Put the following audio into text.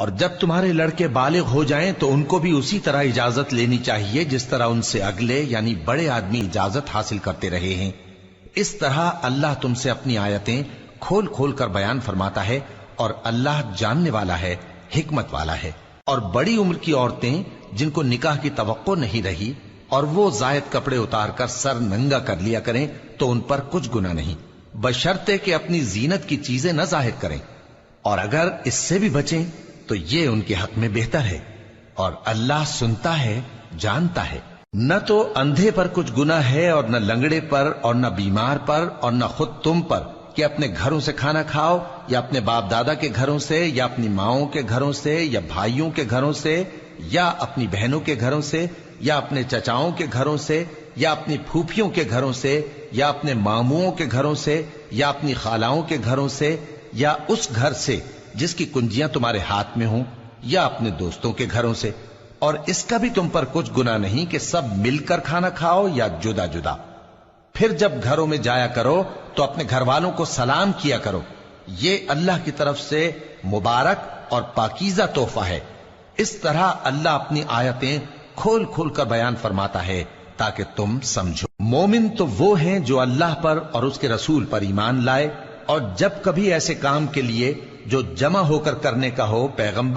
اور جب تمہارے لڑکے بالغ ہو جائیں تو ان کو بھی اسی طرح اجازت لینی چاہیے جس طرح ان سے اگلے یعنی بڑے آدمی اجازت حاصل کرتے رہے ہیں۔ اس طرح اللہ تم سے اپنی آیتیں کھول کھول کر بیان فرماتا ہے، اور اللہ جاننے والا ہے، حکمت والا ہے۔ اور بڑی عمر کی عورتیں جن کو نکاح کی توقع نہیں رہی اور وہ زائد کپڑے اتار کر سر ننگا کر لیا کریں تو ان پر کچھ گناہ نہیں، بشرطے کہ اپنی زینت کی چیزیں نہ ظاہر کریں، اور اگر اس سے بھی بچیں تو یہ ان کے حق میں بہتر ہے، اور اللہ سنتا ہے، جانتا ہے۔ نہ تو اندھے پر کچھ گناہ ہے اور نہ لنگڑے پر اور نہ بیمار پر اور نہ خود تم پر کہ اپنے گھروں سے کھانا کھاؤ، یا اپنے باپ دادا کے گھروں سے، یا اپنی ماؤں کے گھروں سے، یا بھائیوں کے گھروں سے، یا اپنی بہنوں کے گھروں سے، یا اپنے چچاؤں کے گھروں سے، یا اپنی پھوپھیوں کے گھروں سے، یا اپنے ماموؤں کے گھروں سے، یا اپنی خالاؤں کے گھروں سے، یا اس گھر سے جس کی کنجیاں تمہارے ہاتھ میں ہوں، یا اپنے دوستوں کے گھروں سے۔ اور اس کا بھی تم پر کچھ گناہ نہیں کہ سب مل کر کھانا کھاؤ یا جدا جدا۔ پھر جب گھروں میں جایا کرو تو اپنے گھر والوں کو سلام کیا کرو، یہ اللہ کی طرف سے مبارک اور پاکیزہ تحفہ ہے۔ اس طرح اللہ اپنی آیتیں کھول کھول کر بیان فرماتا ہے تاکہ تم سمجھو۔ مومن تو وہ ہیں جو اللہ پر اور اس کے رسول پر ایمان لائے، اور جب کبھی ایسے کام کے لیے جو جمع ہو کر کرنے کا ہو پیغمبر